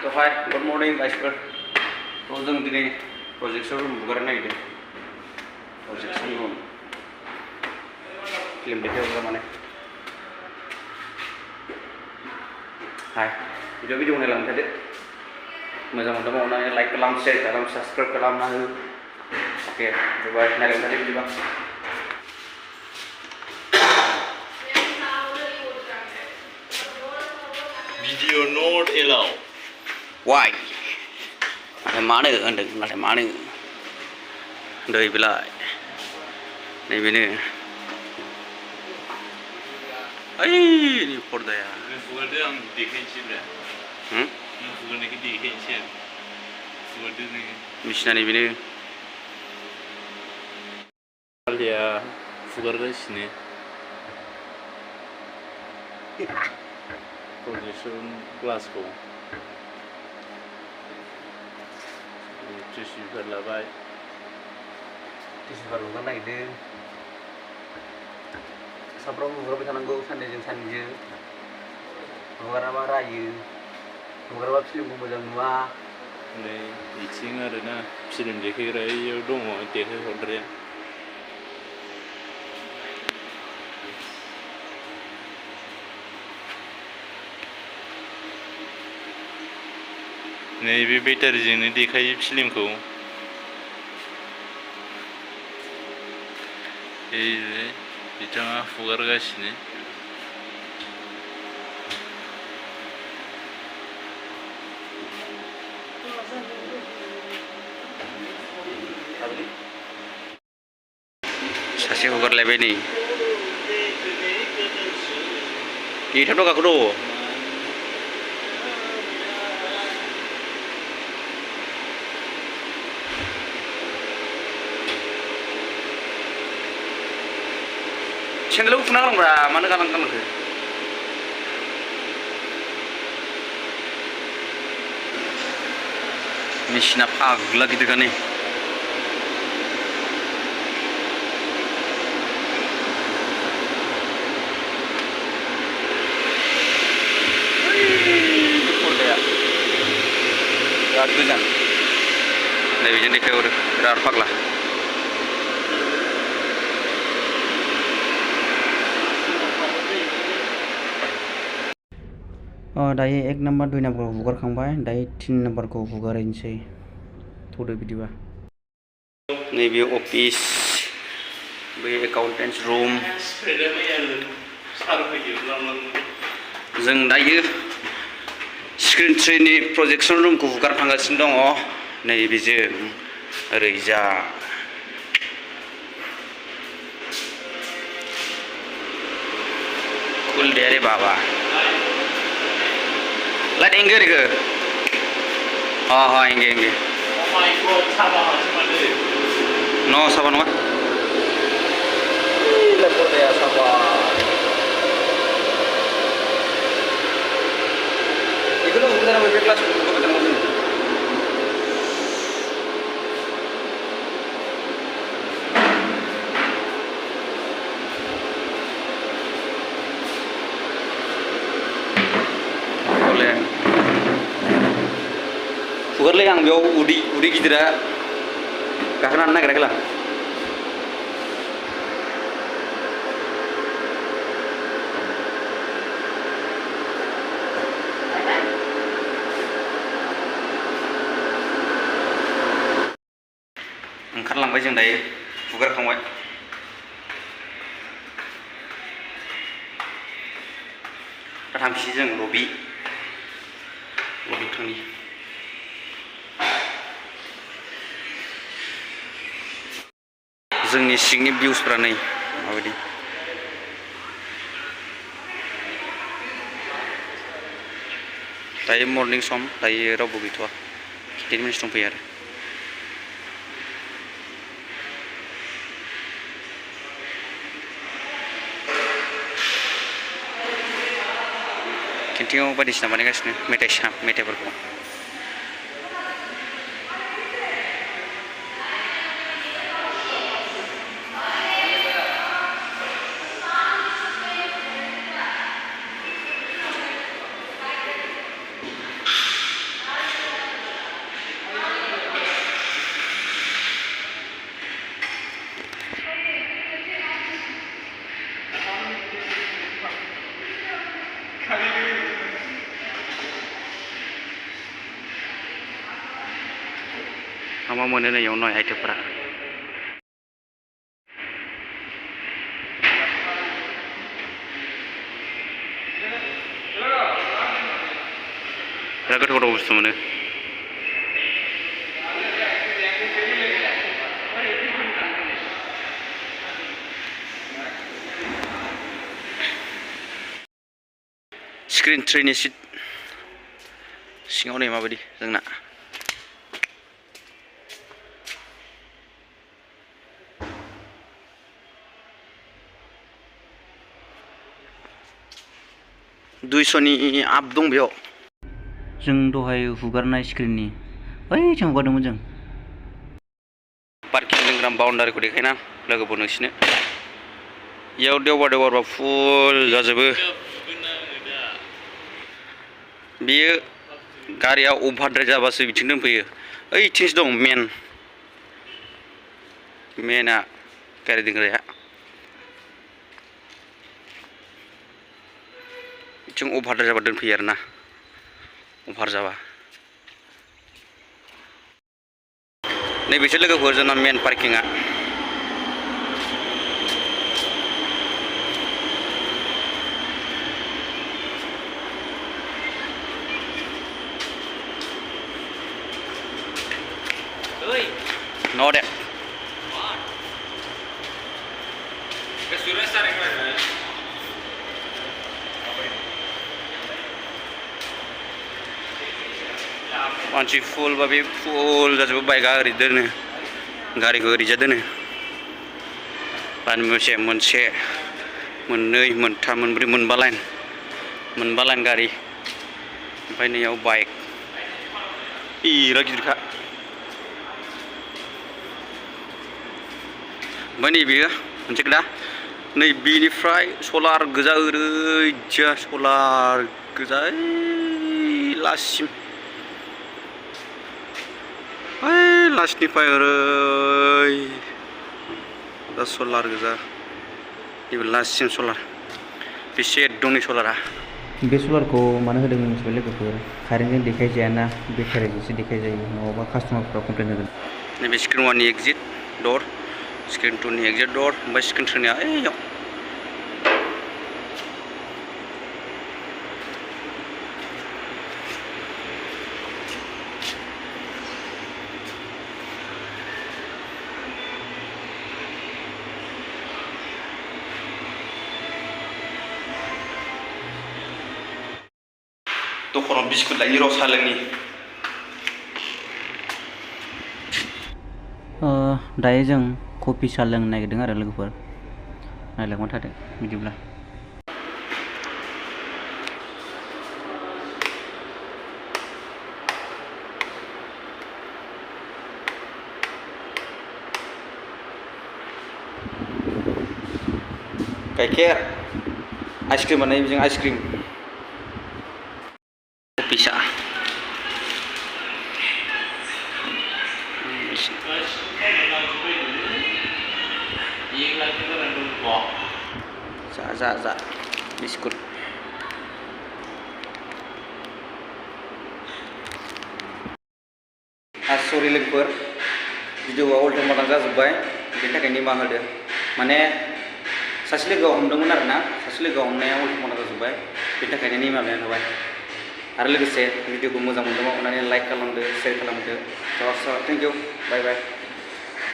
तो hi good morning गाइसफोर तो जों दिनै प्रजेक्शन रुम बुगारनो नागिरदों प्रजेक्शन रुम फिल्म देखायहरग्रा माने हाय भिडिअ नायलांबाय थादो मोजां मोनदोंबा अननानै लाइक खालाम शेयार खालाम साबस्क्राइब खालामना हो अके बाय नायलांबाय थादो बिदिबा Video not allowed. Why? Mana anda nak mana? Dari bila? Ni bini. Ni porda ya. Fugar dia ang dikin siya. Fugar ni dikin siya. Fugar dia ni. Misna ni bini. Dia fugar dia sini. Projection Glasgow. Tisu berlabai. Tisu berlabai naik deh. Sabram berapa tananggo sandi jeng sandi. Bukan apa rayu. Bukan apa film bujang dua. Ni icing ada na film dekhi rayu dong mau dekhi order. नैबे बेटारिजोंनो देखायो फिल्मखौ बिथाङा फुगारगासिनो सासे हगारलायबाय नै नेथाबथ' गाखोद' Sendal aku kenal nggak? Mana kalang-kalang ke? Mesin apa lagi gitu kan nih? Rar tujan. Nih bikin deh udah rar pak lah. दायो 1 number 2 number को हुगारखांबाय दायो 3 number को हुगारनोसै थोदो बिदिबा नैबे अफिस बे एकाउन्टेन्ट्स रूम जों दायो स्क्रिन 3 नि प्रजेक्शन रूम को हुगारखांगासिनो दङ नैबेजों ओरैजा कुल दे रे बाबा Light enggak ke? Enggak. Oh my god, sabar cuma deh. No, sabar no. Lepas dia sabar. Itu loh kita nak buat kelas untuk ketemu sini. Fugarlah yang biau udi gidira kakak anak kira-kira ओंखारलांबाय जों दायो हुगारखांबाय दा थांसै जों लबि थांनि जोंनि सिंनि भिउसफ्रा नै माबायदि दायो मर्निं सम दायो रावबो गैथ'आ 10 मिनिट दंफैयो आरो केन्टिनाव बायदिसिना बानायगासिनो मेथाइफोरखौ मा मोनो नै इयाव नय आइटेमफोरा बिराद गोथाव गोथाव बुस्थु मोनो स्क्रिन ट्रेनि सिट सिङाव नै माबायदि जोंना दुइस'नि आप दं बेयाव जों दहाय हुगारनाय स्क्रिननि ओइथिं हगारदोंमोन जों पार्किं दोनग्रा बाउन्डारिखौ देखायना लोगोफोर नोंसिनो इयाव देवबार फुल जाजोबो बेयो गारिया अभारद्राय जाबासो बिथिं दोनफैयो ओइथिंसो दं मेना गारि दोनग्राया बिथिं अभारद्राय जाबा दोनफैयो आरोना अभार जाबा नैबेसो लोगोफोर जोंना मेन पार्किंआ No deh. मानसि फुल बा बे फुल जाजोबो बाइकआ ओरै दोनो गारिखौ ओरैजा दोनो लाइन मोनसे मोननै मोनथाम मोनब्रै मोनबा लाइन गारि ओमफ्राय नैयाव बाइक बिराद गिदिरखा ओमफ्राय नैबेयो मोनसे खोथा नैबेनिफ्राय सलार गोजा ओरैजा सलार गोजा लास्टसिम लास्टनिफ्राय ओरै दा सलार गोजा नैबे लास्टसिम सलार बेसे दं नै सलारा बे सलारखौ मानो होदों मिथिबाय लोगोफोर कारेन्टजों देखायजायाना बेटारिजोंसो देखायजायो नङाबा कास्टमारफ्रा कमप्लेन होगोन नैबे स्क्रिन 1 नि एक्जिट दर स्क्रिन 2 नि एक्जिट दर ओमफ्राय स्क्रिन 3 निया ओइयाव दखानाव बिस्कुट लायनि र' साहा लोंनि दायो जों कफि साहा लोंनो नागिरदों आरो लोगोफोर नायलांबाय थादो बिदिब्ला गाइखेर आइसक्रिम बानायो बेजों ice cream bisa za biskut sorry लोगोफोर भिडिअआ उल्था मोजां जाजोब्बाय बेनि थाखाय निमाहा होदो माने सासे लोगोआ हमदोंमोन आरोना सासे लोगोआ हमनाया उल्था मोजां जाजोब्बाय बेनि थाखायनो निमाहा बिनाय थाबाय आरो लोगोसे भिडिअखौ मोजां मोनदोंबा अननानै लाइक खालामदो शेयार खालामदो थेंक इउ बाय बाय